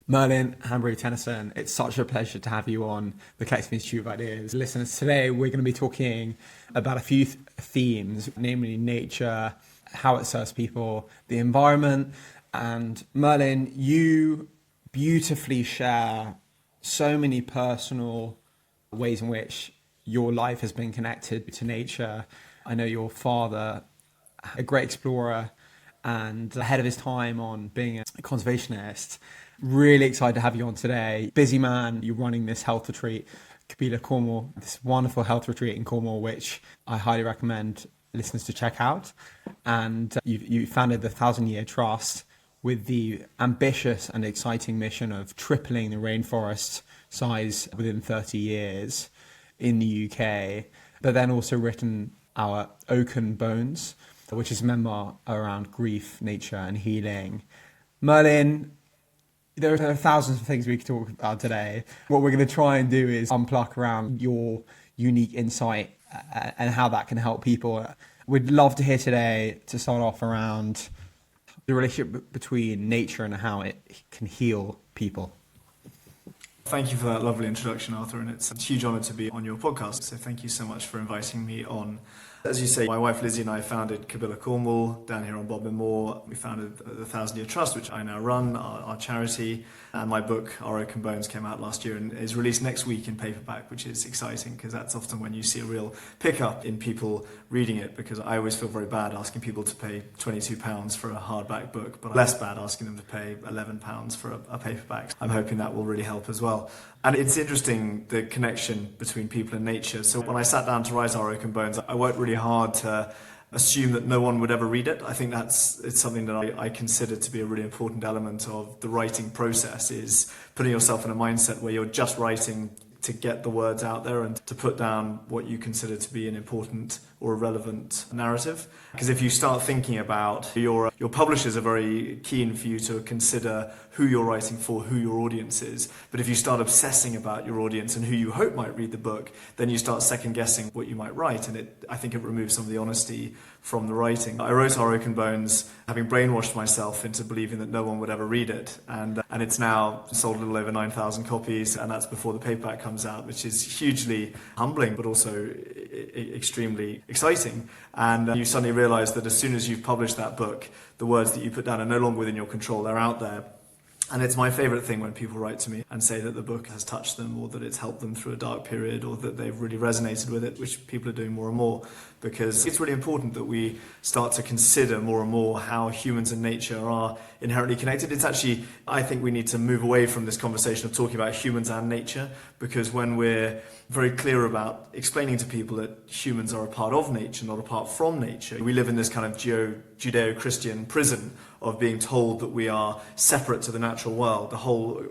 Merlin Hanbury-Tenison, it's such a pleasure to have you on the Collective Institute of Ideas. Listeners, today we're going to be talking about a few themes, namely nature, how it serves people, the environment. And Merlin, you beautifully share so many personal ways in which your life has been connected to nature. I know your father, a great explorer and ahead of his time on being a conservationist. Really excited to have you on today. Busy man, you're running this health retreat, Kabila Cornwall, this wonderful health retreat in Cornwall, which I highly recommend listeners to check out. And you founded the 1,000-Year Trust with the ambitious and exciting mission of tripling the rainforest size within 30 years in the UK, but then also written our Oaken Bones, which is a memoir around grief, nature and healing. Merlin, there are thousands of things we could talk about today. What we're going to try and do is unpluck around your unique insight and how that can help people. We'd love to hear today, to start off, around the relationship between nature and how it can heal people. Thank you for that lovely introduction, Arthur, and it's a huge honour to be on your podcast, so thank you so much for inviting me on. As you say, my wife Lizzie and I founded Kabila Cornwall down here on Bodmin Moor. We founded the 1,000-Year Trust, which I now run, our charity, and my book, Our Oaken Bones, came out last year and is released next week in paperback, which is exciting because that's often when you see a real pickup in people reading it, because I always feel very bad asking people to pay £22 for a hardback book, but less bad asking them to pay £11 for a paperback. I'm hoping that will really help as well. And it's interesting, the connection between people and nature. So when I sat down to write Our Oaken Bones, I worked really hard to assume that no one would ever read it. I think it's something that I consider to be a really important element of the writing process, is putting yourself in a mindset where you're just writing to get the words out there and to put down what you consider to be an important or a relevant narrative. Because if you start thinking about your publishers are very keen for you to consider who you're writing for, who your audience is. But if you start obsessing about your audience and who you hope might read the book, then you start second guessing what you might write, and I think it removes some of the honesty from the writing. I wrote Our Oaken Bones having brainwashed myself into believing that no one would ever read it, and it's now sold a little over 9,000 copies, and that's before the paperback comes out, which is hugely humbling but also extremely exciting. And you suddenly realise that as soon as you've published that book, the words that you put down are no longer within your control, they're out there. And it's my favourite thing when people write to me and say that the book has touched them, or that it's helped them through a dark period, or that they've really resonated with it, which people are doing more and more, because it's really important that we start to consider more and more how humans and nature are inherently connected. It's actually, I think we need to move away from this conversation of talking about humans and nature, because when we're very clear about explaining to people that humans are a part of nature, not apart from nature, we live in this kind of Judeo-Christian prison of being told that we are separate to the natural world. The whole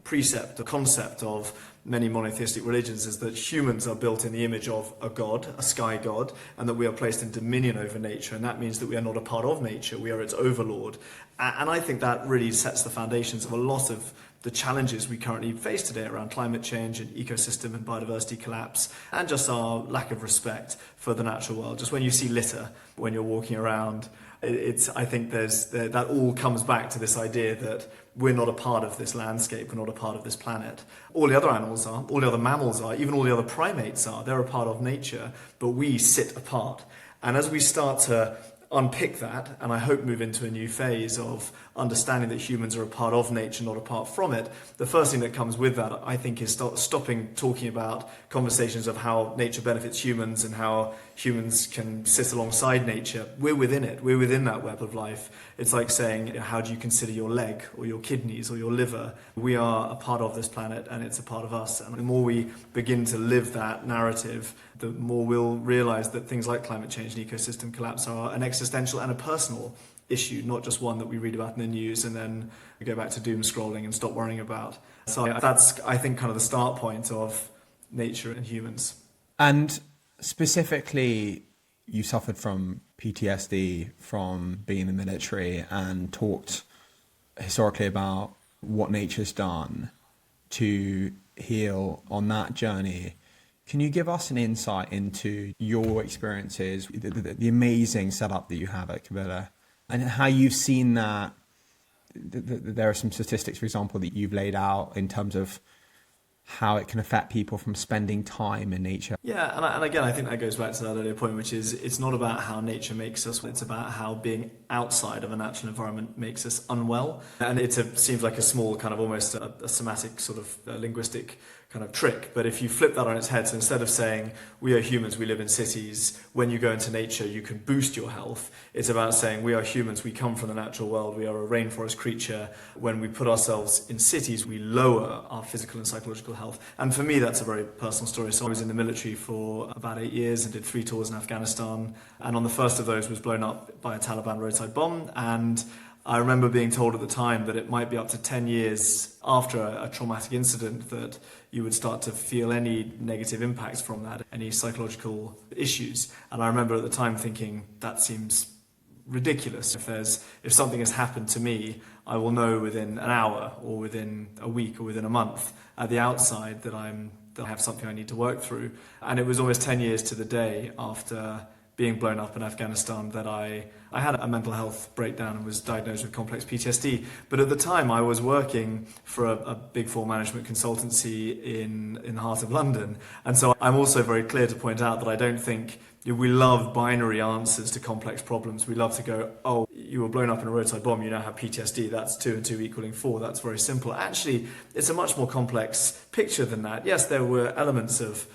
precept, the concept of many monotheistic religions is that humans are built in the image of a god, a sky god, and that we are placed in dominion over nature, and that means that we are not a part of nature, we are its overlord. And I think that really sets the foundations of a lot of the challenges we currently face today around climate change and ecosystem and biodiversity collapse, and just our lack of respect for the natural world. Just when you see litter when you're walking around, I think that all comes back to this idea that we're not a part of this landscape, we're not a part of this planet. All the other animals are, all the other mammals are, even all the other primates are. They're a part of nature, but we sit apart. And as we start to unpick that, and I hope move into a new phase of understanding that humans are a part of nature, not apart from it, the first thing that comes with that, I think, is stopping talking about conversations of how nature benefits humans and how humans can sit alongside nature. We're within it. We're within that web of life. It's like saying, how do you consider your leg or your kidneys or your liver? We are a part of this planet and it's a part of us. And the more we begin to live that narrative, the more we'll realise that things like climate change and ecosystem collapse are an existential and a personal issue, not just one that we read about in the news and then we go back to doom scrolling and stop worrying about. So that's, I think, kind of the start point of nature and humans. And specifically, you suffered from PTSD from being in the military and talked historically about what nature's done to heal on that journey. Can you give us an insight into your experiences, the amazing setup that you have at Kabila, and how you've seen that there are some statistics, for example, that you've laid out in terms of how it can affect people from spending time in nature. Yeah, and again, I think that goes back to that earlier point, which is it's not about how nature makes us, it's about how being outside of a natural environment makes us unwell. And it seems like a small kind of almost a somatic sort of linguistic kind of trick. But if you flip that on its head, so instead of saying we are humans, we live in cities, when you go into nature you can boost your health, it's about saying we are humans, we come from the natural world, we are a rainforest creature. When we put ourselves in cities, we lower our physical and psychological health. And for me, that's a very personal story. So I was in the military for about 8 years and did 3 tours in Afghanistan. And on the first of those was blown up by a Taliban roadside bomb. And I remember being told at the time that it might be up to 10 years after a traumatic incident that you would start to feel any negative impacts from that, any psychological issues. And I remember at the time thinking, that seems ridiculous. If something has happened to me, I will know within an hour or within a week or within a month at the outside that I have something I need to work through. And it was almost 10 years to the day after being blown up in Afghanistan that I had a mental health breakdown and was diagnosed with complex PTSD. But at the time I was working for a big four management consultancy in the heart of London. And so I'm also very clear to point out that I don't think we love binary answers to complex problems. We love to go, oh, you were blown up in a roadside bomb, you now have PTSD, that's 2 and 2 equaling 4, that's very simple. Actually, it's a much more complex picture than that. Yes, there were elements of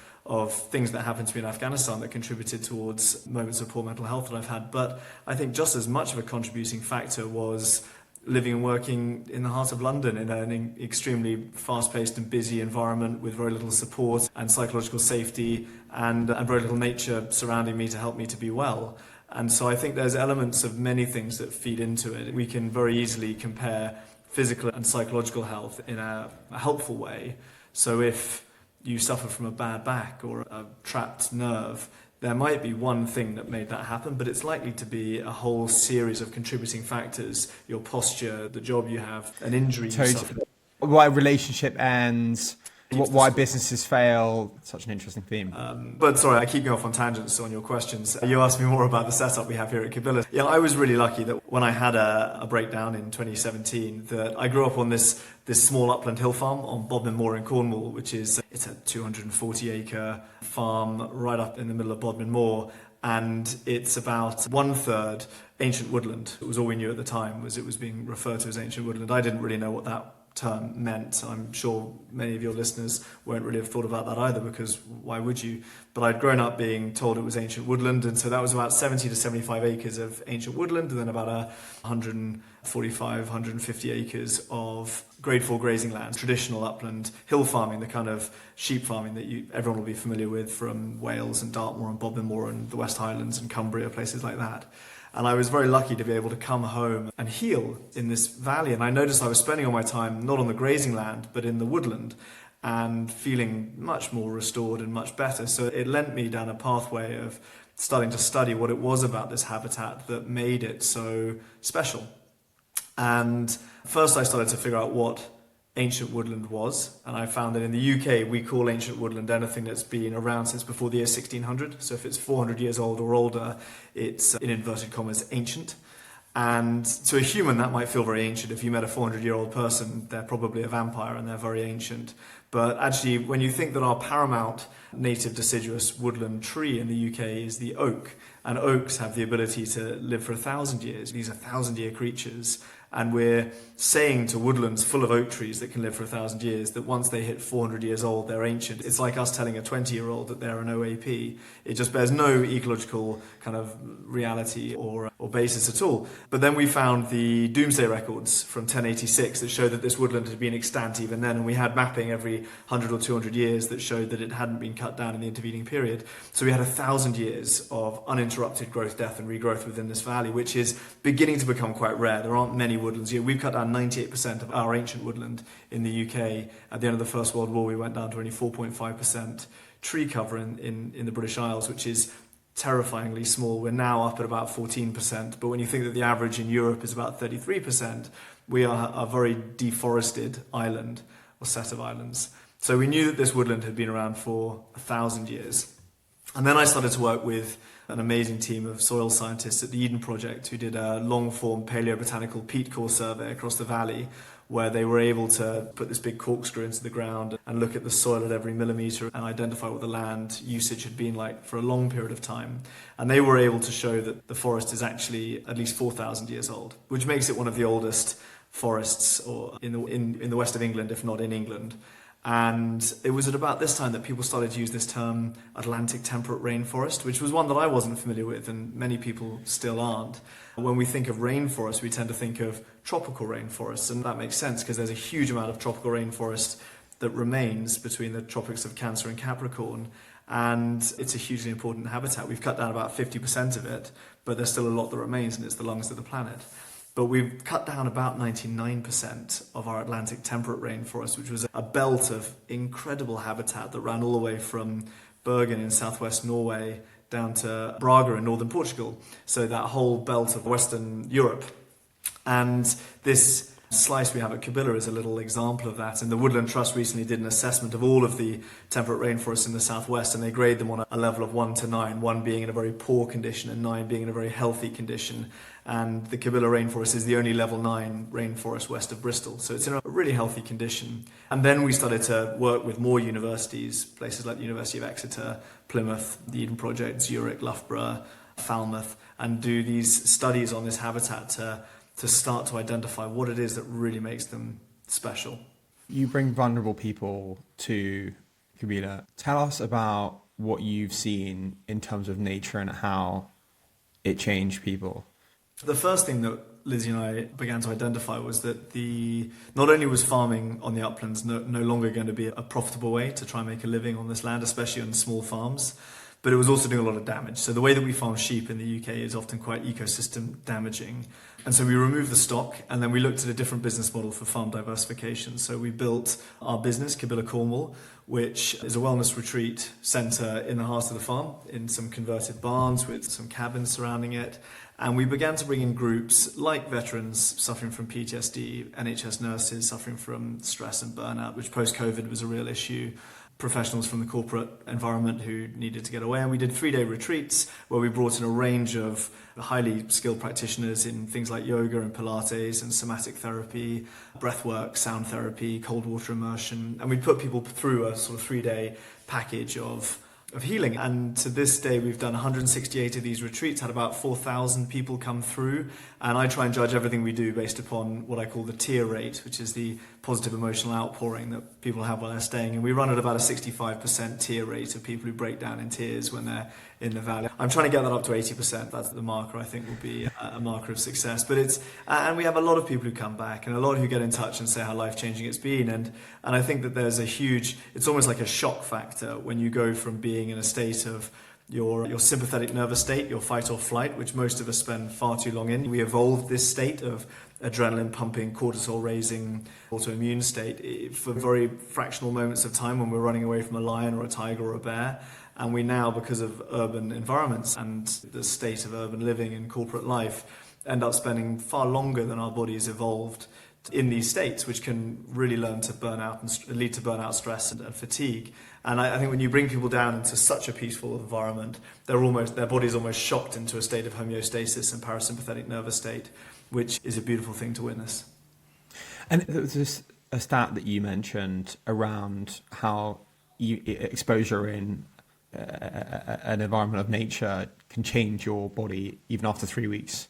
things that happened to me in Afghanistan that contributed towards moments of poor mental health that I've had. But I think just as much of a contributing factor was living and working in the heart of London in an extremely fast-paced and busy environment with very little support and psychological safety and very little nature surrounding me to help me to be well. And so I think there's elements of many things that feed into it. We can very easily compare physical and psychological health in a helpful way. So if you suffer from a bad back or a trapped nerve, there might be one thing that made that happen, but it's likely to be a whole series of contributing factors: your posture, the job you have, an injury you suffered. Why a relationship ends, why businesses fail. Such an interesting theme. But sorry, I keep going off on tangents on your questions. You asked me more about the setup we have here at Kabila. Yeah, I was really lucky that when I had a breakdown in 2017, that I grew up on this small upland hill farm on Bodmin Moor in Cornwall, which is it's a 240-acre farm right up in the middle of Bodmin Moor, and it's about 1/3 ancient woodland. It was all we knew at the time, was it was being referred to as ancient woodland. I didn't really know what that term meant. I'm sure many of your listeners won't really have thought about that either, because why would you? But I'd grown up being told it was ancient woodland, and so that was about 70 to 75 acres of ancient woodland, and then about 145, 150 acres of grade 4 grazing land, traditional upland hill farming, the kind of sheep farming that everyone will be familiar with from Wales and Dartmoor and Bodmin Moor and the West Highlands and Cumbria, places like that. And I was very lucky to be able to come home and heal in this valley. And I noticed I was spending all my time not on the grazing land, but in the woodland, and feeling much more restored and much better. So it lent me down a pathway of starting to study what it was about this habitat that made it so special. And first I started to figure out what ancient woodland was, and I found that in the UK we call ancient woodland anything that's been around since before the year 1600. So if it's 400 years old or older, it's in inverted commas ancient. And to a human that might feel very ancient. If you met a 400-year-old person, they're probably a vampire and they're very ancient. But actually, when you think that our paramount native deciduous woodland tree in the UK is the oak, and oaks have the ability to live for 1,000 years, these are 1,000-year creatures. And we're saying to woodlands full of oak trees that can live for 1,000 years that once they hit 400 years old, they're ancient. It's like us telling a 20-year-old that they're an OAP. It just bears no ecological kind of reality or basis at all. But then we found the doomsday records from 1086 that showed that this woodland had been extant even then, and we had mapping every 100 or 200 years that showed that it hadn't been cut down in the intervening period. So we had 1,000 years of uninterrupted growth, death and regrowth within this valley, which is beginning to become quite rare. There aren't many woodlands. We've cut down 98% of our ancient woodland in the UK. At the end of the First World War, we went down to only 4.5% tree cover in the British Isles, which is terrifyingly small. We're now up at about 14%, but when you think that the average in Europe is about 33%, we are a very deforested island or set of islands. So we knew that this woodland had been around for 1,000 years. And then I started to work with an amazing team of soil scientists at the Eden Project who did a long-form paleobotanical peat core survey across the valley, where they were able to put this big corkscrew into the ground and look at the soil at every millimetre and identify what the land usage had been like for a long period of time. And they were able to show that the forest is actually at least 4,000 years old, which makes it one of the oldest forests or in the west of England, if not in England. And it was at about this time that people started to use this term Atlantic temperate rainforest, which was one that I wasn't familiar with and many people still aren't. When we think of rainforest, we tend to think of tropical rainforests, and that makes sense because there's a huge amount of tropical rainforest that remains between the tropics of Cancer and Capricorn, and it's a hugely important habitat. We've cut down about 50% of it, but there's still a lot that remains, and it's the lungs of the planet. But we've cut down about 99% of our Atlantic temperate rainforest, which was a belt of incredible habitat that ran all the way from Bergen in southwest Norway down to Braga in northern Portugal. So that whole belt of Western Europe. And this slice we have at Kabila is a little example of that. And the Woodland Trust recently did an assessment of all of the temperate rainforests in the southwest, and they grade them on a level of 1 to 9, 1 being in a very poor condition and 9 being in a very healthy condition. And the Kabila rainforest is the only level 9 rainforest west of Bristol. So it's in a really healthy condition. And then we started to work with more universities, places like the University of Exeter, Plymouth, the Eden Project, Zurich, Loughborough, Falmouth, and do these studies on this habitat to start to identify what it is that really makes them special. You bring vulnerable people to Kabila. Tell us about what you've seen in terms of nature and how it changed people. The first thing that Lizzie and I began to identify was that not only was farming on the uplands no longer going to be a profitable way to try and make a living on this land, especially on small farms, but it was also doing a lot of damage. So the way that we farm sheep in the UK is often quite ecosystem damaging. And so we removed the stock, and then we looked at a different business model for farm diversification. So we built our business, Kabila Cornwall, which is a wellness retreat centre in the heart of the farm, in some converted barns with some cabins surrounding it. And we began to bring in groups like veterans suffering from PTSD, NHS nurses suffering from stress and burnout, which post-COVID was a real issue, professionals from the corporate environment who needed to get away. And we did 3-day retreats where we brought in a range of highly skilled practitioners in things like yoga and Pilates and somatic therapy, breathwork, sound therapy, cold water immersion. And we put people through a sort of 3-day package of healing. And to this day, we've done 168 of these retreats, had about 4,000 people come through. And I try and judge everything we do based upon what I call the tear rate, which is the positive emotional outpouring that people have while they're staying. And we run at about a 65% tear rate of people who break down in tears when they're in the valley. I'm trying to get that up to 80%. That's the marker I think will be a marker of success. But and we have a lot of people who come back and a lot who get in touch and say how life-changing it's been. And I think that there's it's almost like a shock factor when you go from being in a state of your sympathetic nervous state, your fight or flight, which most of us spend far too long in. We evolved this state of adrenaline pumping, cortisol raising, autoimmune state for very fractional moments of time when we're running away from a lion or a tiger or a bear. And we now, because of urban environments and the state of urban living and corporate life, end up spending far longer than our bodies evolved in these states, which can really learn to burn out and lead to burnout, stress and fatigue. And I think when you bring people down into such a peaceful environment, their body's almost shocked into a state of homeostasis and parasympathetic nervous state, which is a beautiful thing to witness. And there was a stat that you mentioned around how exposure in an environment of nature can change your body even after 3 weeks.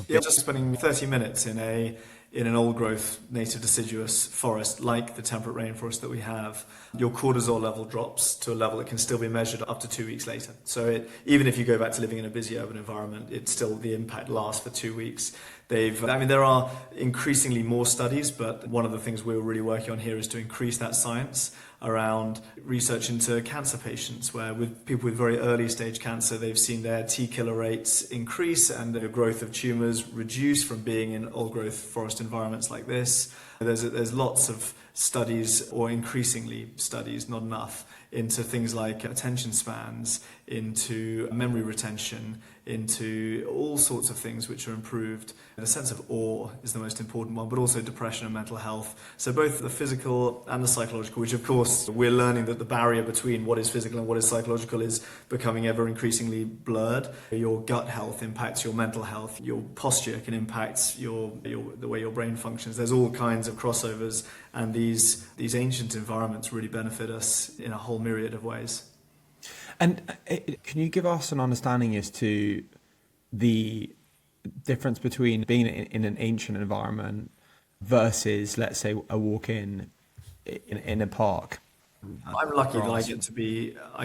Just spending 30 minutes in an old-growth native deciduous forest like the temperate rainforest that we have, your cortisol level drops to a level that can still be measured up to 2 weeks later. So even if you go back to living in a busy urban environment, the impact lasts for 2 weeks. There are increasingly more studies, but one of the things we're really working on here is to increase that science around research into cancer patients, where with people with very early stage cancer, they've seen their T killer rates increase and the growth of tumours reduce from being in old growth forest environments like this. There's lots of studies, or increasingly studies, not enough, into things like attention spans, into memory retention, into all sorts of things which are improved. The sense of awe is the most important one, but also depression and mental health. So both the physical and the psychological, which of course we're learning that the barrier between what is physical and what is psychological is becoming ever increasingly blurred. Your gut health impacts your mental health. Your posture can impact the way your brain functions. There's all kinds of crossovers, and these ancient environments really benefit us in a whole myriad of ways. And can you give us an understanding as to the difference between being in an ancient environment versus, let's say, a walk in a park? I'm lucky that I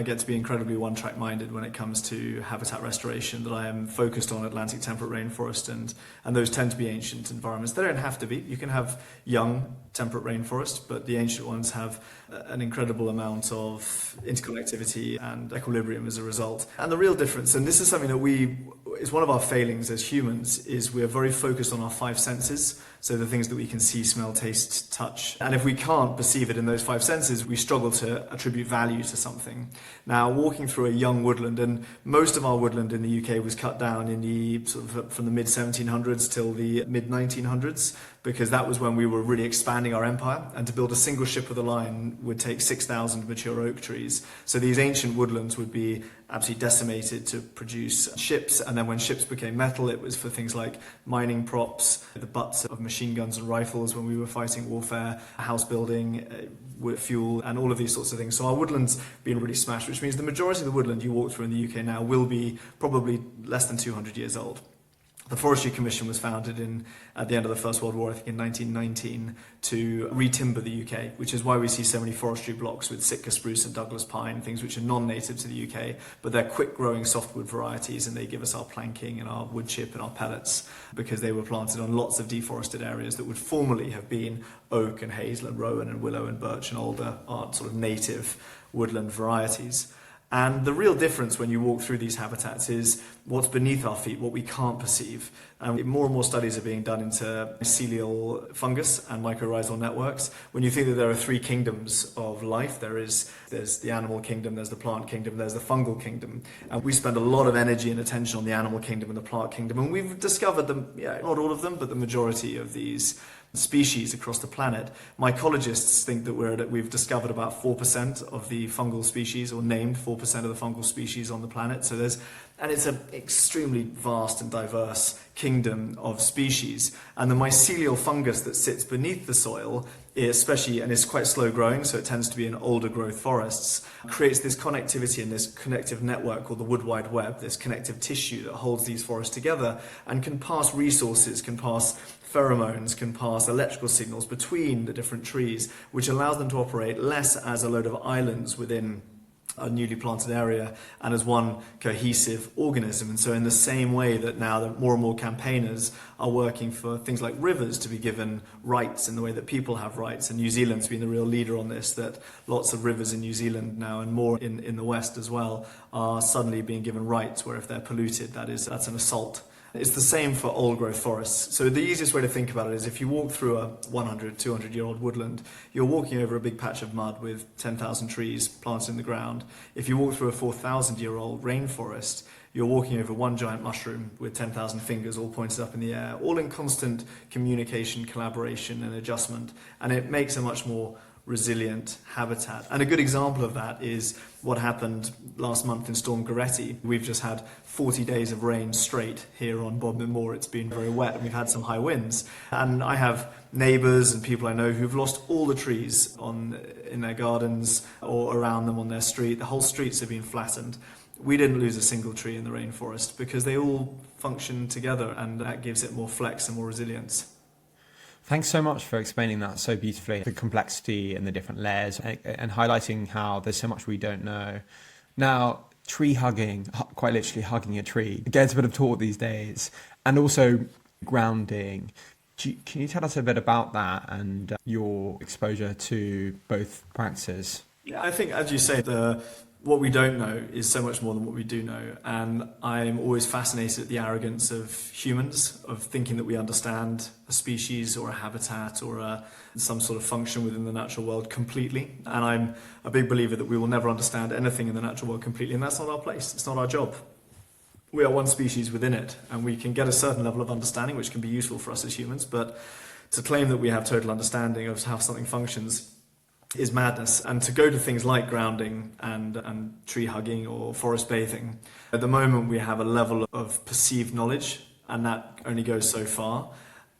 get to be incredibly one-track minded when it comes to habitat restoration, that I am focused on Atlantic temperate rainforest, and those tend to be ancient environments. They don't have to be. You can have young temperate rainforest, but the ancient ones have an incredible amount of interconnectivity and equilibrium as a result. And the real difference, and this is something that is one of our failings as humans, is we're very focused on our five senses. So the things that we can see, smell, taste, touch. And if we can't perceive it in those five senses, we struggle to attribute value to something. Now, walking through a young woodland, and most of our woodland in the UK was cut down in the from the mid 1700s till the mid 1900s, because that was when we were really expanding our empire. And to build a single ship of the line would take 6,000 mature oak trees. So these ancient woodlands would be absolutely decimated to produce ships. And then when ships became metal, it was for things like mining props, the butts of machine guns and rifles when we were fighting warfare, house building, wood fuel, and all of these sorts of things. So our woodland's been really smashed, which means the majority of the woodland you walk through in the UK now will be probably less than 200 years old. The Forestry Commission was founded at the end of the First World War, I think in 1919, to re-timber the UK, which is why we see so many forestry blocks with Sitka spruce and Douglas pine, things which are non-native to the UK, but they're quick-growing softwood varieties, and they give us our planking and our wood chip and our pellets, because they were planted on lots of deforested areas that would formerly have been oak and hazel and rowan and willow and birch and alder, are sort of native woodland varieties. And the real difference when you walk through these habitats is what's beneath our feet, what we can't perceive. And more studies are being done into mycelial fungus and mycorrhizal networks. When you think that there are three kingdoms of life, there's the animal kingdom, there's the plant kingdom, there's the fungal kingdom. And we spend a lot of energy and attention on the animal kingdom and the plant kingdom. And we've discovered them, not all of them, but the majority of these species across the planet. Mycologists think that we've discovered about 4% of the fungal species, or named 4% of the fungal species on the planet. So it's an extremely vast and diverse kingdom of species. And the mycelial fungus that sits beneath the soil, and is quite slow growing, so it tends to be in older growth forests, creates this connectivity and this connective network called the wood wide web, this connective tissue that holds these forests together and can pass resources, can pass pheromones, can pass electrical signals between the different trees, which allows them to operate less as a load of islands within a newly planted area and as one cohesive organism. And so in the same way that now that more and more campaigners are working for things like rivers to be given rights in the way that people have rights, and New Zealand's been the real leader on this, that lots of rivers in New Zealand now, and more in the West as well, are suddenly being given rights where if they're polluted, that's an assault. It's the same for old growth forests. So the easiest way to think about it is if you walk through a 100, 200-year-old woodland, you're walking over a big patch of mud with 10,000 trees planted in the ground. If you walk through a 4,000-year-old rainforest, you're walking over one giant mushroom with 10,000 fingers all pointed up in the air, all in constant communication, collaboration, and adjustment. And it makes a much more resilient habitat. And a good example of that is what happened last month in Storm Goretti. We've just had 40 days of rain straight here on Bodmin Moor. It's been very wet and we've had some high winds. And I have neighbours and people I know who've lost all the trees in their gardens or around them on their street. The whole streets have been flattened. We didn't lose a single tree in the rainforest because they all function together, and that gives it more flex and more resilience. Thanks so much for explaining that so beautifully, the complexity and the different layers, and highlighting how there's so much we don't know. Now, tree hugging, quite literally hugging a tree, gets a bit of talk these days, and also grounding. Can you tell us a bit about that and your exposure to both practices? Yeah, I think, as you say, the what we don't know is so much more than what we do know. And I'm always fascinated at the arrogance of humans, of thinking that we understand a species or a habitat or some sort of function within the natural world completely. And I'm a big believer that we will never understand anything in the natural world completely, and that's not our place. It's not our job. We are one species within it, and we can get a certain level of understanding, which can be useful for us as humans, but to claim that we have total understanding of how something functions is madness. And to go to things like grounding and tree hugging or forest bathing, at the moment we have a level of perceived knowledge, and that only goes so far.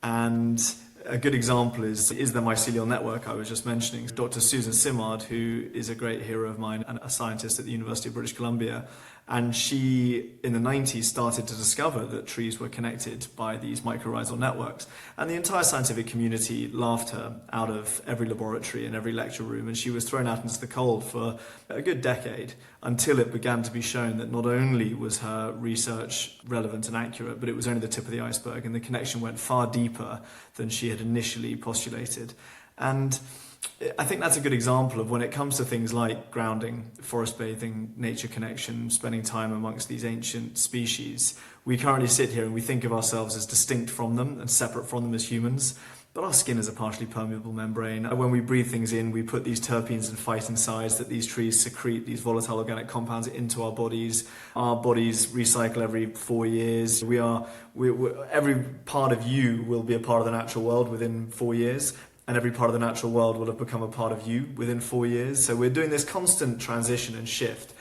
And a good example is the mycelial network I was just mentioning. Dr. Susan Simard, who is a great hero of mine and a scientist at the University of British Columbia, and she, in the 90s, started to discover that trees were connected by these mycorrhizal networks. And the entire scientific community laughed her out of every laboratory and every lecture room, and she was thrown out into the cold for a good decade until it began to be shown that not only was her research relevant and accurate, but it was only the tip of the iceberg, and the connection went far deeper than she had initially postulated. And I think that's a good example of when it comes to things like grounding, forest bathing, nature connection, spending time amongst these ancient species. We currently sit here and we think of ourselves as distinct from them and separate from them as humans, but our skin is a partially permeable membrane. When we breathe things in, we put these terpenes and phytoncides that these trees secrete, these volatile organic compounds, into our bodies. Our bodies recycle every 4 years. Every part of you will be a part of the natural world within 4 years. And every part of the natural world will have become a part of you within 4 years. So we're doing this constant transition and shift.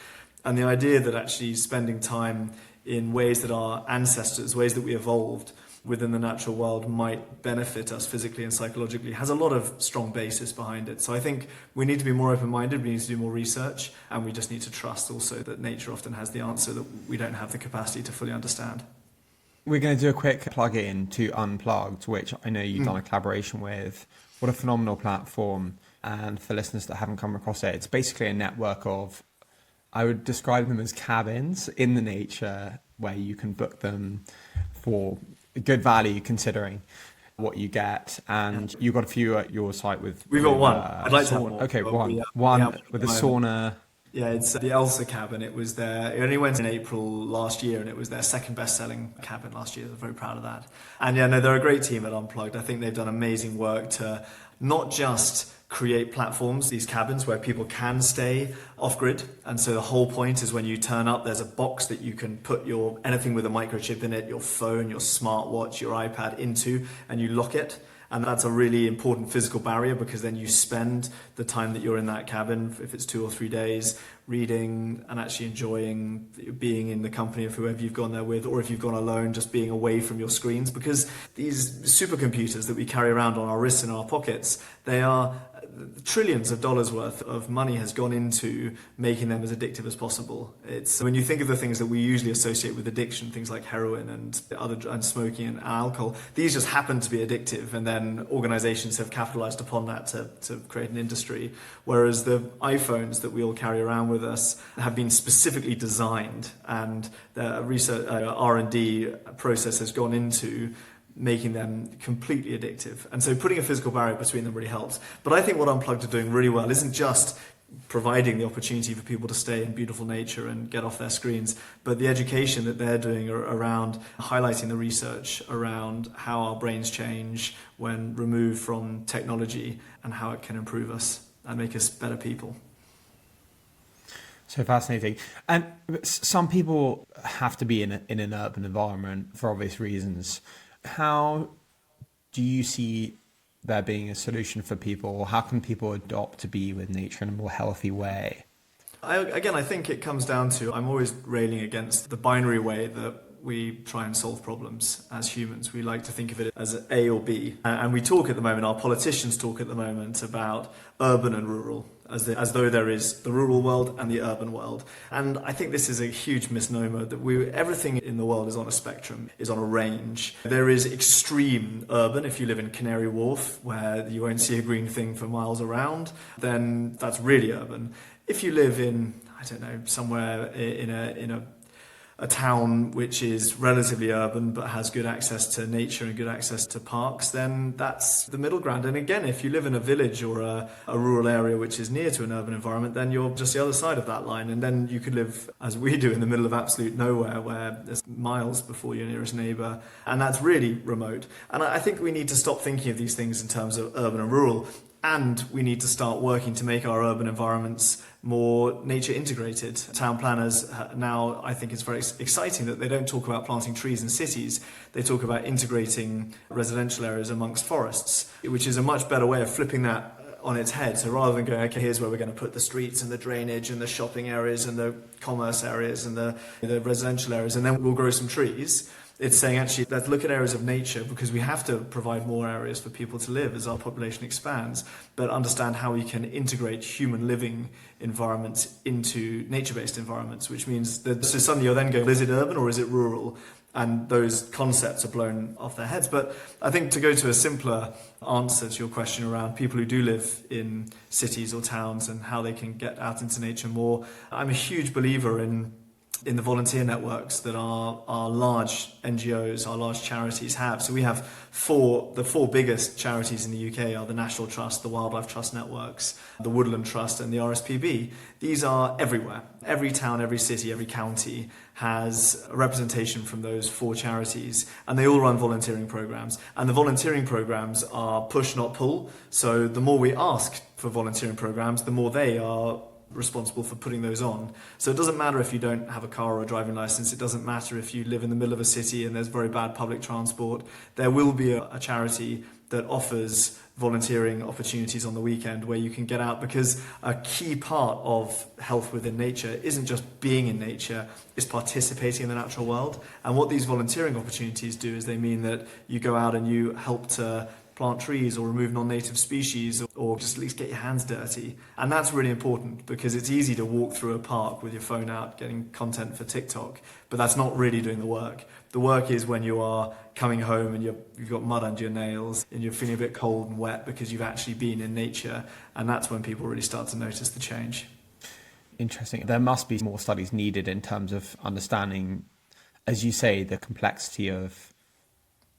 And the idea that actually spending time in ways that our ancestors, ways that we evolved within the natural world might benefit us physically and psychologically has a lot of strong basis behind it. So I think we need to be more open-minded, we need to do more research, and we just need to trust also that nature often has the answer that we don't have the capacity to fully understand. We're going to do a quick plug-in to Unplugged, which I know you've done a collaboration with. What a phenomenal platform. And for listeners that haven't come across it, it's basically a network of, I would describe them as cabins in the nature where you can book them for good value considering what you get. And you've got a few at your site with... We've got one. I'd like to have more. Okay, one with a sauna... Yeah, it's the Elsa cabin. It was it only went in April last year, and it was their second best-selling cabin last year. I'm very proud of that. And yeah, no, they're a great team at Unplugged. I think they've done amazing work to not just create platforms, these cabins where people can stay off-grid. And so the whole point is when you turn up, there's a box that you can put anything with a microchip in it, your phone, your smartwatch, your iPad into, and you lock it. And that's a really important physical barrier because then you spend the time that you're in that cabin, if it's 2 or 3 days, reading and actually enjoying being in the company of whoever you've gone there with, or if you've gone alone, just being away from your screens. Because these supercomputers that we carry around on our wrists and our pockets, they are trillions of dollars worth of money has gone into making them as addictive as possible. It's when you think of the things that we usually associate with addiction, things like heroin and smoking and alcohol, these just happen to be addictive, and then organizations have capitalized upon that to create an industry. Whereas the iPhones that we all carry around with us have been specifically designed, and the research R&D process has gone into making them completely addictive. And so putting a physical barrier between them really helps. But I think what Unplugged are doing really well isn't just providing the opportunity for people to stay in beautiful nature and get off their screens, but the education that they're doing around highlighting the research around how our brains change when removed from technology and how it can improve us and make us better people. So fascinating. And some people have to be in an urban environment for obvious reasons. How do you see there being a solution for people, or how can people adopt to be with nature in a more healthy way? I think it comes down to, I'm always railing against the binary way that we try and solve problems as humans. We like to think of it as A or B. And we talk at the moment, our politicians talk at the moment about urban and rural, as though there is the rural world and the urban world. And I think this is a huge misnomer that everything in the world is on a spectrum, is on a range. There is extreme urban. If you live in Canary Wharf, where you won't see a green thing for miles around, then that's really urban. If you live in, I don't know, somewhere in a a town which is relatively urban but has good access to nature and good access to parks, then that's the middle ground. And again, if you live in a village or a rural area which is near to an urban environment, then you're just the other side of that line. And then you could live, as we do, in the middle of absolute nowhere where there's miles before your nearest neighbour. And that's really remote. And I think we need to stop thinking of these things in terms of urban and rural. And we need to start working to make our urban environments more nature integrated. Town planners now, I think it's very exciting that they don't talk about planting trees in cities. They talk about integrating residential areas amongst forests, which is a much better way of flipping that on its head. So rather than going, okay, here's where we're going to put the streets and the drainage and the shopping areas and the commerce areas and the residential areas, and then we'll grow some trees. It's saying, actually, let's look at areas of nature, because we have to provide more areas for people to live as our population expands, but understand how we can integrate human living environments into nature-based environments, which means that so suddenly you're then going, is it urban or is it rural? And those concepts are blown off their heads. But I think to go to a simpler answer to your question around people who do live in cities or towns and how they can get out into nature more, I'm a huge believer in the volunteer networks that our large NGOs, our large charities have. So we have the four biggest charities in the UK are the National Trust, the Wildlife Trust Networks, the Woodland Trust and the RSPB. These are everywhere. Every town, every city, every county has a representation from those four charities, and they all run volunteering programs. And the volunteering programs are push, not pull. So the more we ask for volunteering programs, the more they are responsible for putting those on. So it doesn't matter if you don't have a car or a driving license. It doesn't matter if you live in the middle of a city and there's very bad public transport. There will be a charity that offers volunteering opportunities on the weekend where you can get out, because a key part of health within nature isn't just being in nature, it's participating in the natural world. And what these volunteering opportunities do is they mean that you go out and you help to plant trees or remove non-native species, or just at least get your hands dirty. And that's really important, because it's easy to walk through a park with your phone out getting content for TikTok, but that's not really doing the work. The work is when you are coming home and you've got mud under your nails and you're feeling a bit cold and wet because you've actually been in nature, and that's when people really start to notice the change. Interesting. There must be more studies needed in terms of understanding, as you say, the complexity of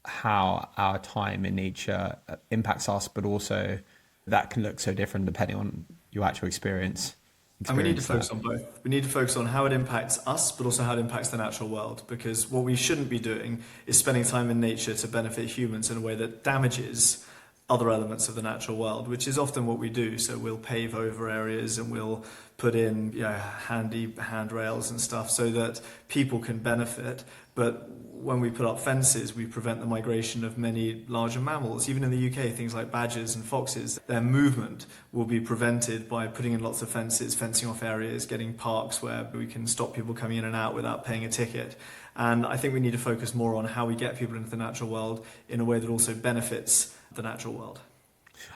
how our time in nature impacts us, but also that can look so different depending on your actual experience. And we need to focus on both. We need to focus on how it impacts us, but also how it impacts the natural world. Because what we shouldn't be doing is spending time in nature to benefit humans in a way that damages other elements of the natural world, which is often what we do. So we'll pave over areas and we'll put in handy handrails and stuff so that people can benefit. But when we put up fences, we prevent the migration of many larger mammals. Even in the UK, things like badgers and foxes, their movement will be prevented by putting in lots of fences, fencing off areas, getting parks where we can stop people coming in and out without paying a ticket. And I think we need to focus more on how we get people into the natural world in a way that also benefits the natural world.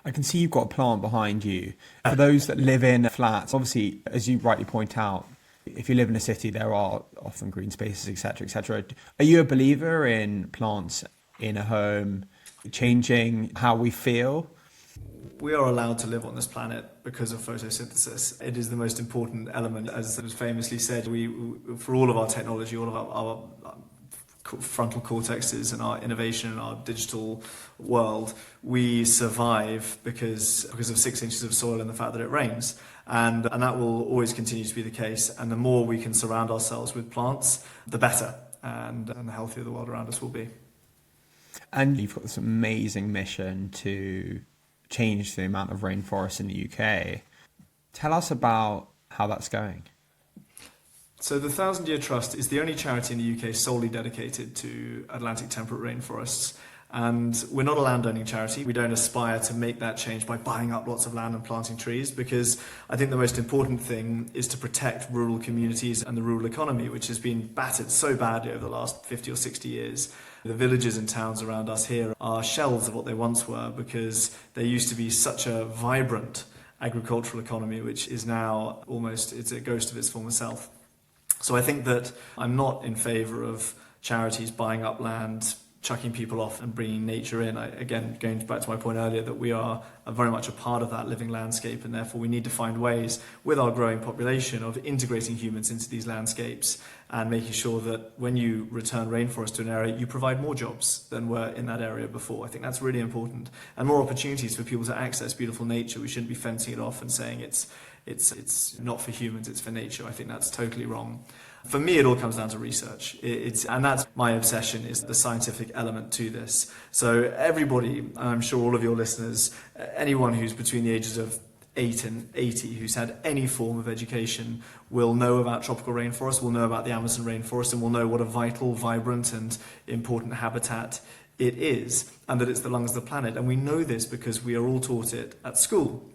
I can see you've got a plant behind you. For those that live in flats, obviously, as you rightly point out, if you live in a city, there are often green spaces, etc., etc. Are you a believer in plants in a home changing how we feel? We are allowed to live on this planet because of photosynthesis. It is the most important element, as it was famously said. For all of our technology, all of our frontal cortexes and our innovation and our digital world, we survive because of 6 inches of soil and the fact that it rains. And that will always continue to be the case. And the more we can surround ourselves with plants, the better, and the healthier the world around us will be. And you've got this amazing mission to change the amount of rainforests in the UK. Tell us about how that's going. So the 1000 Year Trust is the only charity in the UK solely dedicated to Atlantic temperate rainforests. And we're not a landowning charity. We don't aspire to make that change by buying up lots of land and planting trees, because I think the most important thing is to protect rural communities and the rural economy, which has been battered so badly over the last 50 or 60 years. The villages and towns around us here are shells of what they once were, because there used to be such a vibrant agricultural economy, which is now it's a ghost of its former self. So I think that I'm not in favour of charities buying up land chucking people off and bringing nature in. Again, going back to my point earlier, that we are very much a part of that living landscape, and therefore we need to find ways with our growing population of integrating humans into these landscapes and making sure that when you return rainforest to an area, you provide more jobs than were in that area before. I think that's really important, and more opportunities for people to access beautiful nature. We shouldn't be fencing it off and saying it's not for humans, it's for nature. I think that's totally wrong. For me, it all comes down to research. And that's my obsession, is the scientific element to this. So everybody, and I'm sure all of your listeners, anyone who's between the ages of 8 and 80 who's had any form of education will know about tropical rainforest, will know about the Amazon rainforest, and will know what a vital, vibrant and important habitat it is, and that it's the lungs of the planet. And we know this because we are all taught it at school.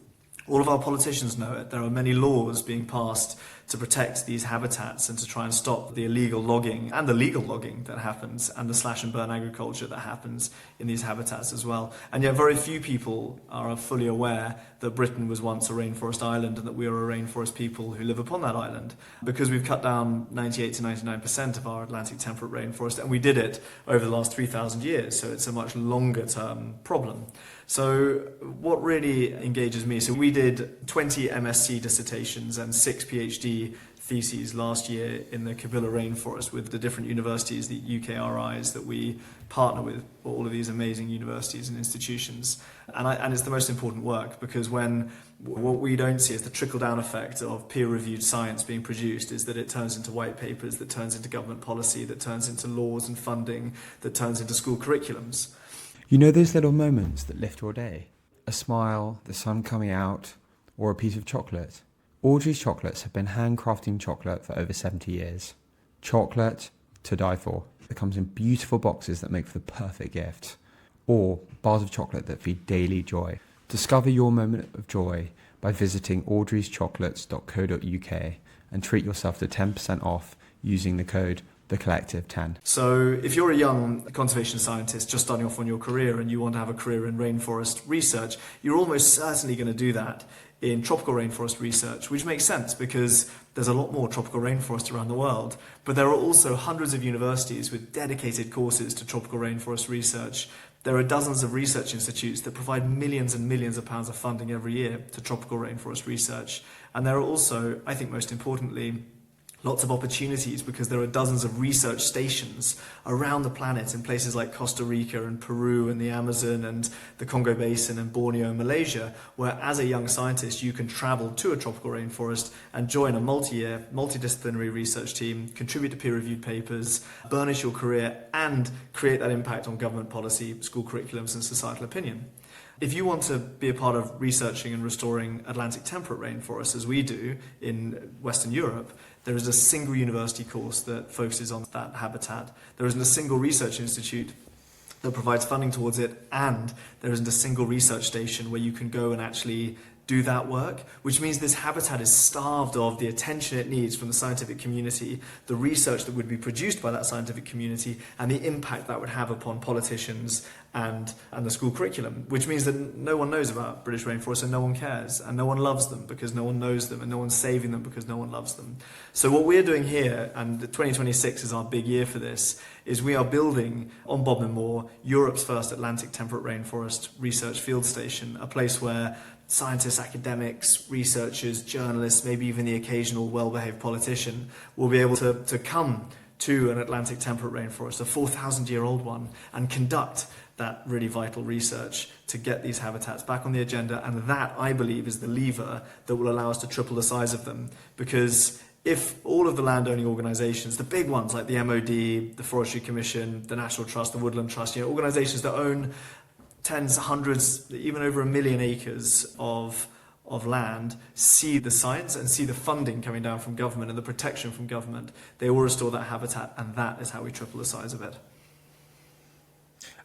All of our politicians know it. There are many laws being passed to protect these habitats and to try and stop the illegal logging and the legal logging that happens, and the slash and burn agriculture that happens in these habitats as well. And yet very few people are fully aware that Britain was once a rainforest island and that we are a rainforest people who live upon that island, because we've cut down 98 to 99% of our Atlantic temperate rainforest, and we did it over the last 3,000 years, so it's a much longer term problem. So what really engages me, so we did 20 MSc dissertations and 6 PhD theses last year in the Kabila rainforest with the different universities, the UKRIs that we partner with, all of these amazing universities and institutions. And it's the most important work, because what we don't see is the trickle-down effect of peer-reviewed science being produced, is that it turns into white papers, that turns into government policy, that turns into laws and funding, that turns into school curriculums. You know those little moments that lift your day? A smile, the sun coming out, or a piece of chocolate? Audrey's Chocolates have been handcrafting chocolate for over 70 years. Chocolate to die for. It comes in beautiful boxes that make for the perfect gift. Or bars of chocolate that feed daily joy. Discover your moment of joy by visiting audreyschocolates.co.uk and treat yourself to 10% off using the code The Collective 10. So if you're a young conservation scientist just starting off on your career and you want to have a career in rainforest research, you're almost certainly going to do that in tropical rainforest research, which makes sense because there's a lot more tropical rainforest around the world. But there are also hundreds of universities with dedicated courses to tropical rainforest research. There are dozens of research institutes that provide millions and millions of pounds of funding every year to tropical rainforest research. And there are also, I think most importantly, lots of opportunities, because there are dozens of research stations around the planet in places like Costa Rica and Peru and the Amazon and the Congo Basin and Borneo and Malaysia, where as a young scientist you can travel to a tropical rainforest and join a multi-year, multidisciplinary research team, contribute to peer-reviewed papers, burnish your career and create that impact on government policy, school curriculums and societal opinion. If you want to be a part of researching and restoring Atlantic temperate rainforests, as we do in Western Europe, there is a single university course that focuses on that habitat. There isn't a single research institute that provides funding towards it, and there isn't a single research station where you can go and actually do that work, which means this habitat is starved of the attention it needs from the scientific community, the research that would be produced by that scientific community, and the impact that would have upon politicians and the school curriculum, which means that no one knows about British rainforests and no one cares, and no one loves them because no one knows them, and no one's saving them because no one loves them. So what we're doing here, and 2026 is our big year for this, is we are building on Bodmin Moor Europe's first Atlantic temperate rainforest research field station, a place where scientists, academics, researchers, journalists, maybe even the occasional well-behaved politician will be able to come to an Atlantic temperate rainforest, a 4,000-year-old one, and conduct that really vital research to get these habitats back on the agenda. And that, I believe, is the lever that will allow us to triple the size of them. Because if all of the landowning organisations, the big ones like the MOD, the Forestry Commission, the National Trust, the Woodland Trust, organisations that own tens, hundreds, even over 1 million acres of land, see the science and see the funding coming down from government and the protection from government, they will restore that habitat, and that is how we triple the size of it.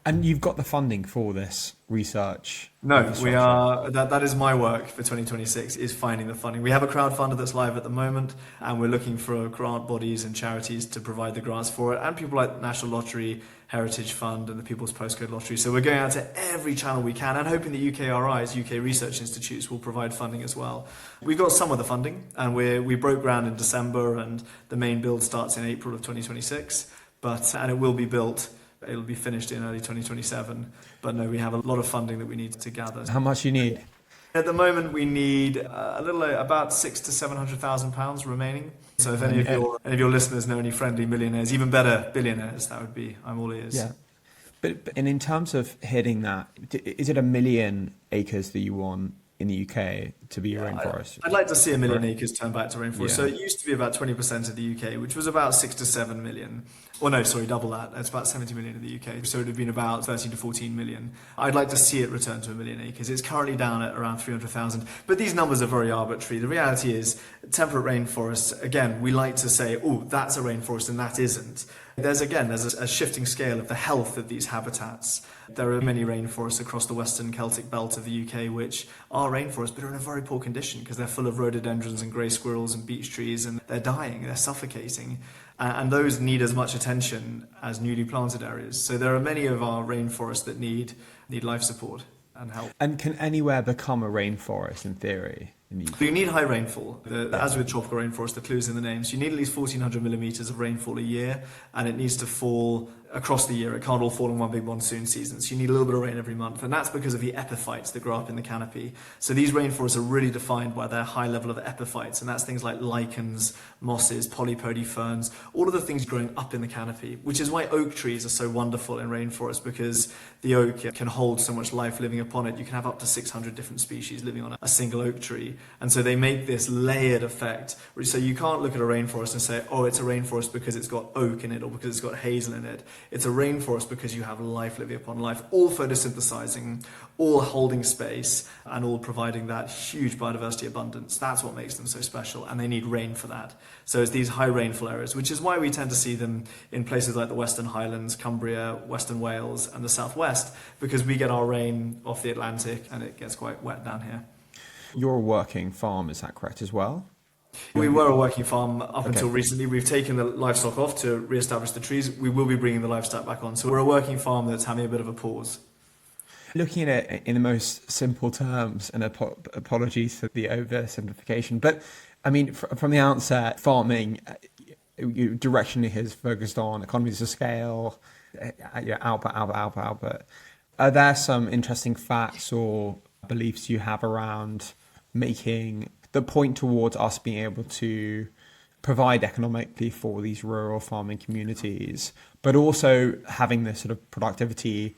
And you've got the funding for this research? No, we are. That is my work for 2026, is finding the funding. We have a crowdfunder that's live at the moment, and we're looking for grant bodies and charities to provide the grants for it, and people like the National Lottery, Heritage Fund, and the People's Postcode Lottery. So we're going out to every channel we can, and hoping the UKRIs, UK Research Institutes, will provide funding as well. We've got some of the funding, and we broke ground in December, and the main build starts in April of 2026, and it will be built It'll be finished in early 2027. But no, we have a lot of funding that we need to gather. How much do you need? At the moment, we need about £600,000 to £700,000 remaining. So if any of your listeners know any friendly millionaires, even better billionaires, I'm all ears. Yeah. But in terms of hitting that, is it 1 million acres that you want in the UK to be a rainforest? I'd like to see 1 million acres turn back to rainforest. Yeah. So it used to be about 20% of the UK, which was about 6 to 7 million. Or no, sorry, double that. It's about 70 million in the UK. So it would have been about 13 to 14 million. I'd like to see it return to 1 million acres. It's currently down at around 300,000. But these numbers are very arbitrary. The reality is, temperate rainforests, again, we like to say, oh, that's a rainforest and that isn't. There's a shifting scale of the health of these habitats. There are many rainforests across the western Celtic belt of the UK which are rainforests but are in a very poor condition because they're full of rhododendrons and grey squirrels and beech trees, and they're dying, they're suffocating. And those need as much attention as newly planted areas. So there are many of our rainforests that need life support and help. And can anywhere become a rainforest in theory? You need high rainfall. As with tropical rainforest, the clue's in the name. So you need at least 1,400 millimetres of rainfall a year, and it needs to fall across the year. It can't all fall in one big monsoon season. So you need a little bit of rain every month, and that's because of the epiphytes that grow up in the canopy. So these rainforests are really defined by their high level of epiphytes, and that's things like lichens, mosses, polypody ferns, all of the things growing up in the canopy, which is why oak trees are so wonderful in rainforests, because the oak can hold so much life living upon it. You can have up to 600 different species living on a single oak tree. And so they make this layered effect. So you can't look at a rainforest and say, oh, it's a rainforest because it's got oak in it or because it's got hazel in it. It's a rainforest because you have life living upon life, all photosynthesizing, all holding space, and all providing that huge biodiversity abundance. That's what makes them so special, and they need rain for that. So it's these high rainfall areas, which is why we tend to see them in places like the Western Highlands, Cumbria, Western Wales, and the Southwest, because we get our rain off the Atlantic and it gets quite wet down here. You're a working farm, is that correct as well? We were a working farm up until recently. We've taken the livestock off to re-establish the trees. We will be bringing the livestock back on. So we're a working farm that's having a bit of a pause. Looking at it in the most simple terms, and apologies for the oversimplification, but I mean, from the outset, farming directionally has focused on economies of scale, output. Are there some interesting facts or beliefs you have around making the point towards us being able to provide economically for these rural farming communities, but also having the sort of productivity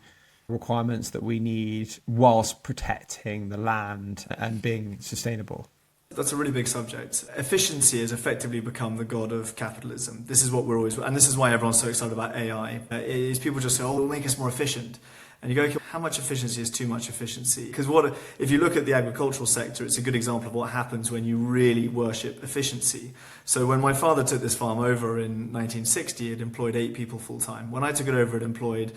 requirements that we need whilst protecting the land and being sustainable? That's a really big subject. Efficiency has effectively become the god of capitalism. This is what we're always, and this is why everyone's so excited about AI, is people just say, oh, it'll make us more efficient. And you go, okay, how much efficiency is too much efficiency? Because if you look at the agricultural sector, it's a good example of what happens when you really worship efficiency. So when my father took this farm over in 1960, it employed 8 people full time. When I took it over, it employed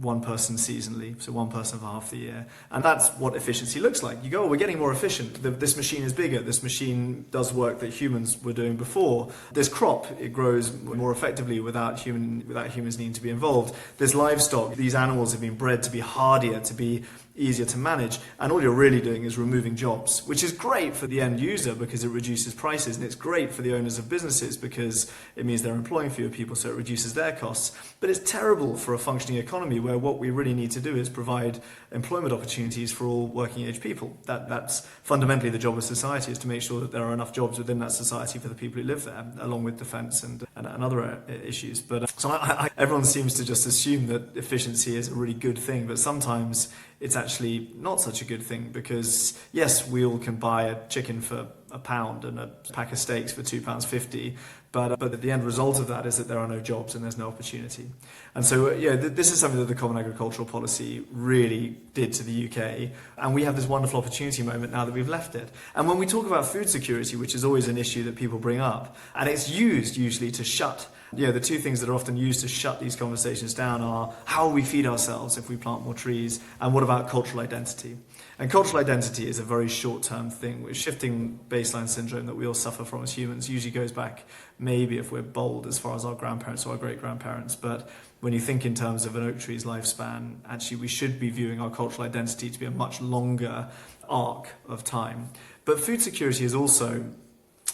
1 person seasonally, so 1 person for half the year. And that's what efficiency looks like. You go, oh, we're getting more efficient. This machine is bigger. This machine does work that humans were doing before. This crop, it grows more effectively without humans needing to be involved. This livestock, these animals have been bred to be hardier, to be easier to manage, and all you're really doing is removing jobs, which is great for the end user because it reduces prices, and it's great for the owners of businesses because it means they're employing fewer people, so it reduces their costs. But it's terrible for a functioning economy where what we really need to do is provide employment opportunities for all working age people. That's fundamentally the job of society, is to make sure that there are enough jobs within that society for the people who live there, along with defence and other issues. But everyone seems to just assume that efficiency is a really good thing, but sometimes it's actually not such a good thing, because yes, we all can buy a chicken for £1 and a pack of steaks for £2.50, but the end result of that is that there are no jobs and there's no opportunity. And so this is something that the Common Agricultural Policy really did to the UK, and we have this wonderful opportunity moment now that we've left it. And when we talk about food security, which is always an issue that people bring up, and it's used usually to shut, the 2 things that are often used to shut these conversations down are how will we feed ourselves if we plant more trees, and what about cultural identity? And cultural identity is a very short-term thing, with shifting baseline syndrome that we all suffer from as humans. Usually goes back, maybe if we're bold, as far as our grandparents or our great-grandparents. But when you think in terms of an oak tree's lifespan, actually we should be viewing our cultural identity to be a much longer arc of time. But food security is also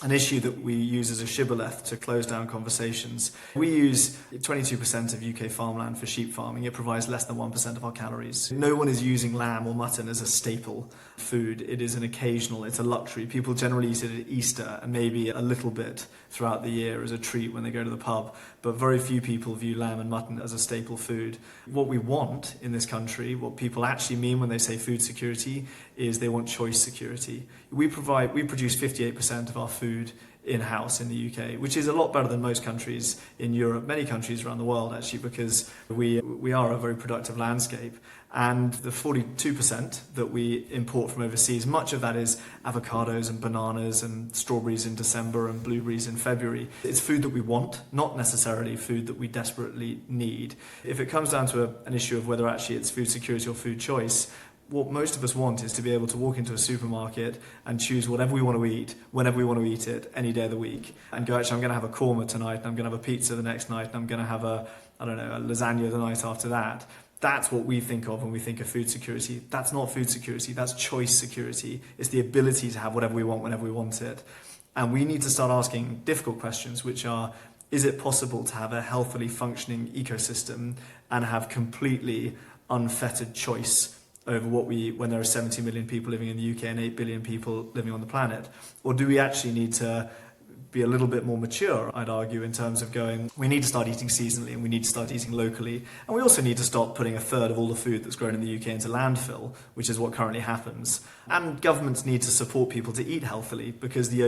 an issue that we use as a shibboleth to close down conversations. We use 22% of UK farmland for sheep farming. It provides less than 1% of our calories. No one is using lamb or mutton as a staple food. It is an occasional, it's a luxury. People generally eat it at Easter and maybe a little bit throughout the year as a treat when they go to the pub. But very few people view lamb and mutton as a staple food. What we want in this country, what people actually mean when they say food security, is they want choice security. We produce 58% of our food in-house in the UK, which is a lot better than most countries in Europe, many countries around the world actually, because we are a very productive landscape. And the 42% that we import from overseas, much of that is avocados and bananas and strawberries in December and blueberries in February. It's food that we want, not necessarily food that we desperately need. If it comes down to an issue of whether actually it's food security or food choice, what most of us want is to be able to walk into a supermarket and choose whatever we want to eat, whenever we want to eat it, any day of the week. And go, actually, I'm going to have a korma tonight, and I'm going to have a pizza the next night, and I'm going to have a lasagna the night after that. That's what we think of when we think of food security. That's not food security, that's choice security. It's the ability to have whatever we want, whenever we want it. And we need to start asking difficult questions, which are, is it possible to have a healthily functioning ecosystem and have completely unfettered choice over when there are 70 million people living in the UK and 8 billion people living on the planet? Or do we actually need to be a little bit more mature, I'd argue, in terms of going, we need to start eating seasonally and we need to start eating locally. And we also need to stop putting a third of all the food that's grown in the UK into landfill, which is what currently happens. And governments need to support people to eat healthily, because the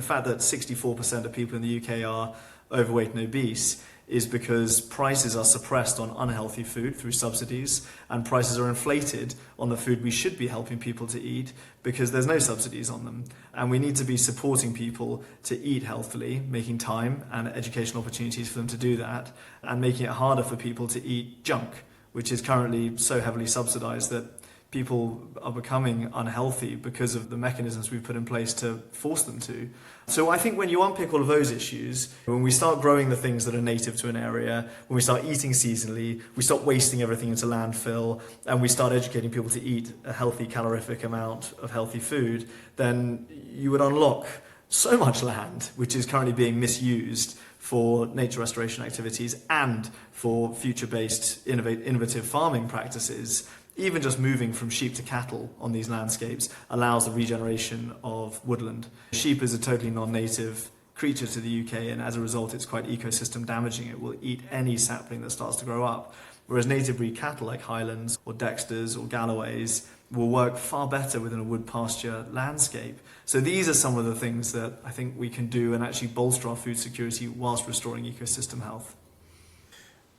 fact that 64% of people in the UK are overweight and obese is because prices are suppressed on unhealthy food through subsidies, and prices are inflated on the food we should be helping people to eat because there's no subsidies on them. And we need to be supporting people to eat healthily, making time and educational opportunities for them to do that, and making it harder for people to eat junk, which is currently so heavily subsidized that people are becoming unhealthy because of the mechanisms we've put in place to force them to. So I think when you unpick all of those issues, when we start growing the things that are native to an area, when we start eating seasonally, we stop wasting everything into landfill, and we start educating people to eat a healthy calorific amount of healthy food, then you would unlock so much land which is currently being misused for nature restoration activities and for future-based innovative farming practices. Even just moving from sheep to cattle on these landscapes allows the regeneration of woodland. Sheep is a totally non-native creature to the UK, and as a result it's quite ecosystem damaging. It will eat any sapling that starts to grow up. Whereas native breed cattle like Highlands or Dexters or Galloways will work far better within a wood pasture landscape. So these are some of the things that I think we can do and actually bolster our food security whilst restoring ecosystem health.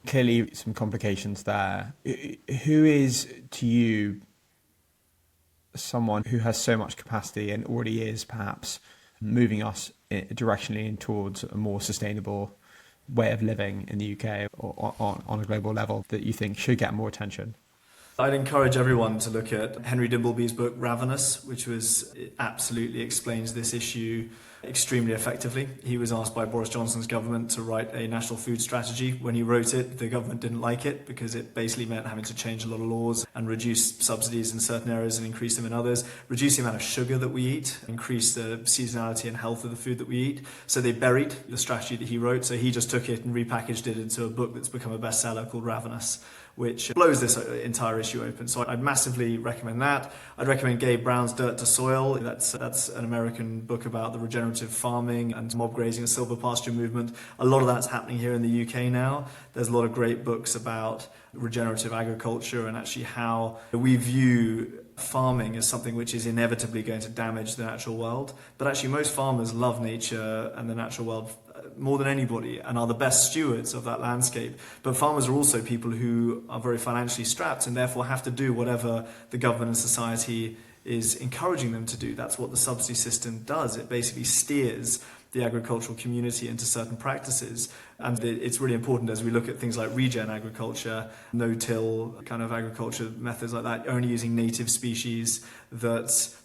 Clearly some complications there. Who is, to you, someone who has so much capacity and already is perhaps moving us directionally towards a more sustainable way of living in the UK or on a global level that you think should get more attention? I'd encourage everyone to look at Henry Dimbleby's book Ravenous, which absolutely explains this issue extremely effectively. He was asked by Boris Johnson's government to write a national food strategy. When he wrote it, the government didn't like it because it basically meant having to change a lot of laws and reduce subsidies in certain areas and increase them in others, reduce the amount of sugar that we eat, increase the seasonality and health of the food that we eat. So they buried the strategy that he wrote. So he just took it and repackaged it into a book that's become a bestseller called Ravenous, which blows this entire issue open. So I'd massively recommend that. I'd recommend Gabe Brown's Dirt to Soil. That's an American book about the regenerative farming and mob grazing and silver pasture movement. A lot of that's happening here in the UK now. There's a lot of great books about regenerative agriculture and actually how we view farming as something which is inevitably going to damage the natural world. But actually most farmers love nature and the natural world more than anybody and are the best stewards of that landscape. But farmers are also people who are very financially strapped and therefore have to do whatever the government and society is encouraging them to do. That's what the subsidy system does. It basically steers the agricultural community into certain practices. And it's really important as we look at things like regen agriculture, no-till kind of agriculture methods like that, only using native species, that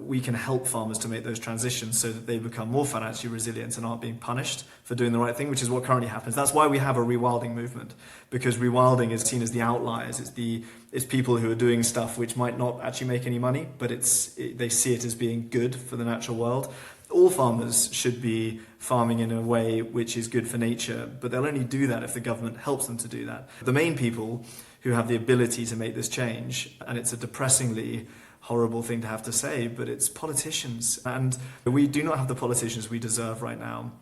we can help farmers to make those transitions so that they become more financially resilient and aren't being punished for doing the right thing, which is what currently happens. That's why we have a rewilding movement, because rewilding is seen as the outliers. It's people who are doing stuff which might not actually make any money, but they see it as being good for the natural world. All farmers should be farming in a way which is good for nature, but they'll only do that if the government helps them to do that. The main people who have the ability to make this change, and it's a depressingly horrible thing to have to say, but it's politicians. And we do not have the politicians we deserve right now.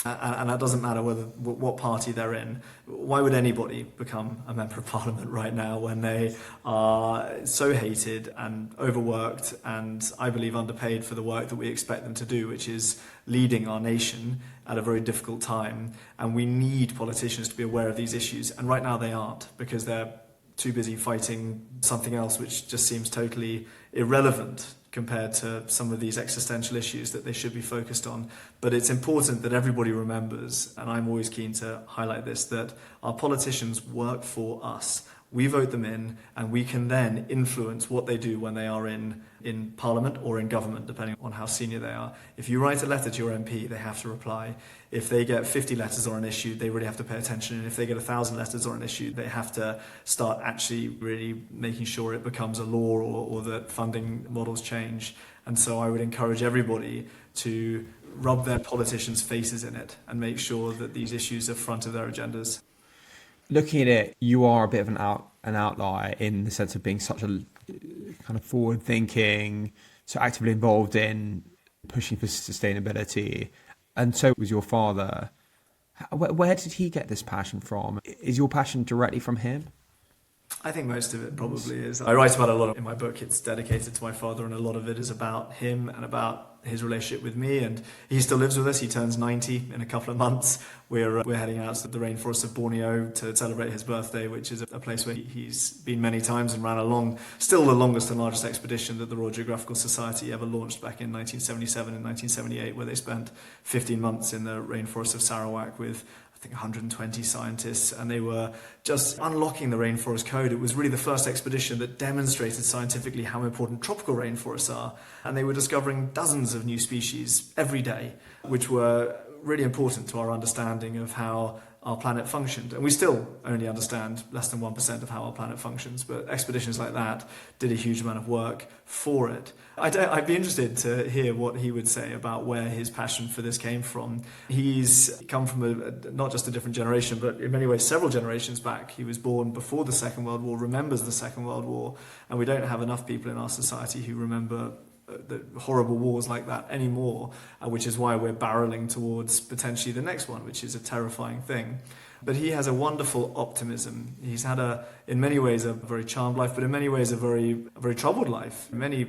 And that doesn't matter what party they're in. Why would anybody become a member of parliament right now when they are so hated and overworked and, I believe, underpaid for the work that we expect them to do, which is leading our nation at a very difficult time? And we need politicians to be aware of these issues. And right now they aren't, because they're too busy fighting something else which just seems totally irrelevant compared to some of these existential issues that they should be focused on. But it's important that everybody remembers, and I'm always keen to highlight this, that our politicians work for us. We vote them in, and we can then influence what they do when they are in Parliament or in government, depending on how senior they are. If you write a letter to your MP, they have to reply. If they get 50 letters on an issue, they really have to pay attention. And if they get 1,000 letters on an issue, they have to start actually really making sure it becomes a law, or that funding models change. And so I would encourage everybody to rub their politicians' faces in it and make sure that these issues are front of their agendas. Looking at it, you are a bit of an outlier in the sense of being such a kind of forward-thinking, so actively involved in pushing for sustainability. And so was your father. Where did he get this passion from? Is your passion directly from him? I think most of it probably is. I write about a lot in my book. It's dedicated to my father, and a lot of it is about him and about his relationship with me. And he still lives with us. He turns 90 in a couple of months. We're heading out to the rainforests of Borneo to celebrate his birthday, which is a place where he's been many times and ran along. Still the longest and largest expedition that the Royal Geographical Society ever launched back in 1977 and 1978, where they spent 15 months in the rainforests of Sarawak with 120 scientists, and they were just unlocking the rainforest code. It was really the first expedition that demonstrated scientifically how important tropical rainforests are, and they were discovering dozens of new species every day, which were really important to our understanding of how our planet functioned. And we still only understand less than 1% of how our planet functions, but expeditions like that did a huge amount of work for it. I'd be interested to hear what he would say about where his passion for this came from. He's come from not just a different generation, but in many ways several generations back. He was born before the Second World War, remembers the Second World War, and we don't have enough people in our society who remember the horrible wars like that anymore, which is why we're barreling towards potentially the next one, which is a terrifying thing. But he has a wonderful optimism. He's had in many ways a very charmed life, but in many ways a very troubled life. Many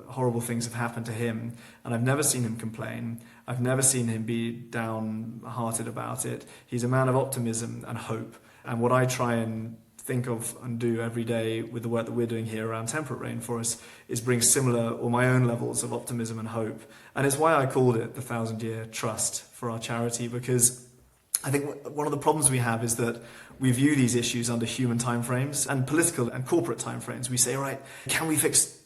horrible things have happened to him, and I've never seen him complain. I've never seen him be downhearted about it. He's a man of optimism and hope. And what I try and think of and do every day with the work that we're doing here around temperate rainforests is bring similar or my own levels of optimism and hope. And it's why I called it the 1,000-Year Trust for our charity, because I think one of the problems we have is that we view these issues under human timeframes and political and corporate timeframes. We say, right, can we fix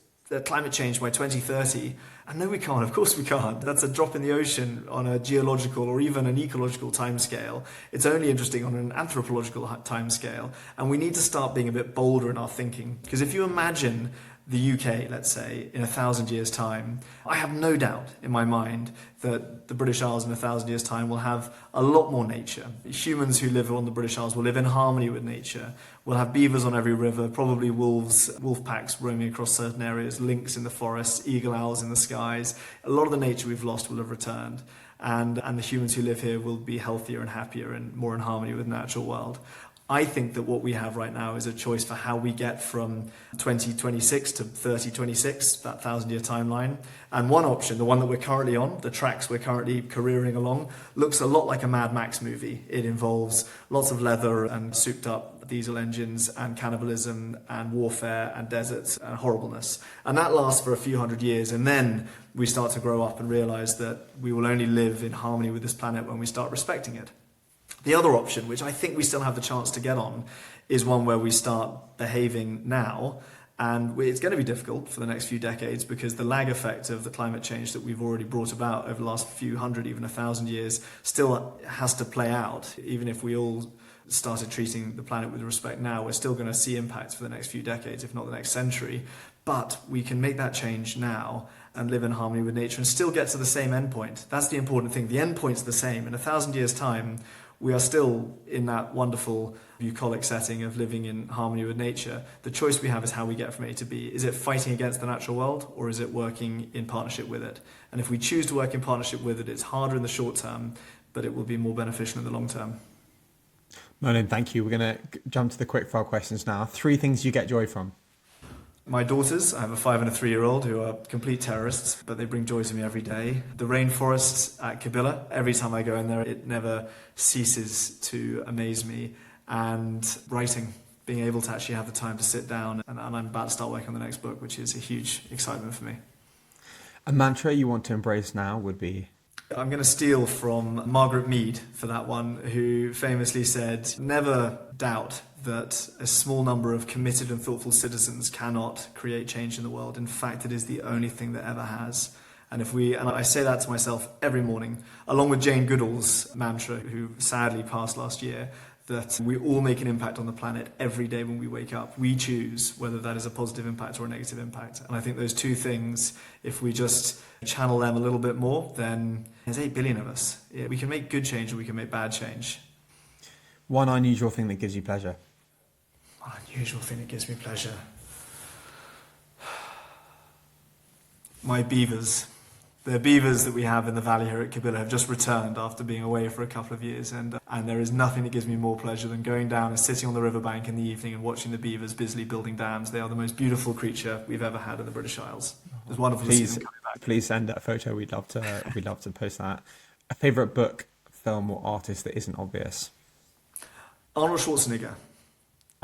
climate change by 2030? And no, we can't. Of course we can't. That's a drop in the ocean on a geological or even an ecological timescale. It's only interesting on an anthropological timescale. And we need to start being a bit bolder in our thinking. Because if you imagine the UK, let's say, in 1,000 years' time, I have no doubt in my mind that the British Isles in 1,000 years' time will have a lot more nature. Humans who live on the British Isles will live in harmony with nature. We'll have beavers on every river, probably wolf packs roaming across certain areas, lynx in the forests, eagle owls in the skies. A lot of the nature we've lost will have returned. And the humans who live here will be healthier and happier and more in harmony with the natural world. I think that what we have right now is a choice for how we get from 2026 to 3026, that 1,000-year timeline. And one option, the one that we're currently on, the tracks we're currently careering along, looks a lot like a Mad Max movie. It involves lots of leather and souped up diesel engines and cannibalism and warfare and deserts and horribleness. And that lasts for a few hundred years. And then we start to grow up and realize that we will only live in harmony with this planet when we start respecting it. The other option, which I think we still have the chance to get on, is one where we start behaving now. And it's going to be difficult for the next few decades because the lag effect of the climate change that we've already brought about over the last few hundred, even 1,000 years, still has to play out. Even if we all started treating the planet with respect now, we're still going to see impacts for the next few decades, if not the next century. But we can make that change now. and live in harmony with nature and still get to the same endpoint. That's the important thing. The endpoint's the same. In 1,000 years' time, we are still in that wonderful bucolic setting of living in harmony with nature. The choice we have is how we get from A to B. Is it fighting against the natural world, or is it working in partnership with it? And if we choose to work in partnership with it, it's harder in the short term, but it will be more beneficial in the long term. Merlin, thank you. We're going to jump to the quickfire questions now. 3 things you get joy from. My daughters, I have a 5 and a 3-year-old who are complete terrorists, but they bring joy to me every day. The rainforests at Kabila, every time I go in there, it never ceases to amaze me. And writing, being able to actually have the time to sit down, and I'm about to start working on the next book, which is a huge excitement for me. A mantra you want to embrace now would be? I'm going to steal from Margaret Mead for that one, who famously said, never doubt that a small number of committed and thoughtful citizens cannot create change in the world. In fact, it is the only thing that ever has. And I say that to myself every morning, along with Jane Goodall's mantra, who sadly passed last year, that we all make an impact on the planet every day when we wake up. We choose whether that is a positive impact or a negative impact. And I think those 2 things, if we just channel them a little bit more, then there's 8 billion of us. We can make good change or we can make bad change. One unusual thing that gives you pleasure. One unusual thing that gives me pleasure. My beavers. The beavers that we have in the valley here at Kabila have just returned after being away for a couple of years, and there is nothing that gives me more pleasure than going down and sitting on the riverbank in the evening and watching the beavers busily building dams. They are the most beautiful creature we've ever had in the British Isles. It's wonderful to see them coming back. Please send that photo. We'd love to post that. A favourite book, film, or artist that isn't obvious? Arnold Schwarzenegger.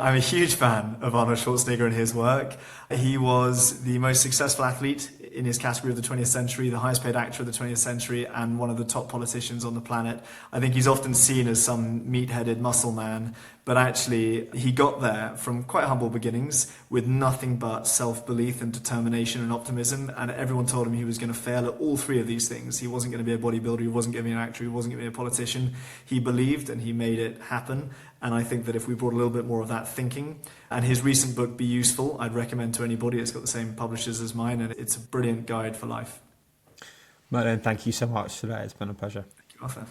I'm a huge fan of Arnold Schwarzenegger and his work. He was the most successful athlete in his category of the 20th century, the highest paid actor of the 20th century, and one of the top politicians on the planet. I think he's often seen as some meat-headed muscle man, but actually he got there from quite humble beginnings with nothing but self-belief and determination and optimism, and everyone told him he was going to fail at all 3 of these things. He wasn't going to be a bodybuilder, he wasn't going to be an actor, he wasn't going to be a politician. He believed and he made it happen, and I think that if we brought a little bit more of that thinking, and his recent book, Be Useful, I'd recommend to anybody. It's got the same publishers as mine, and it's a brilliant guide for life. Merlin, thank you so much today. It's been a pleasure. Thank you, Arthur.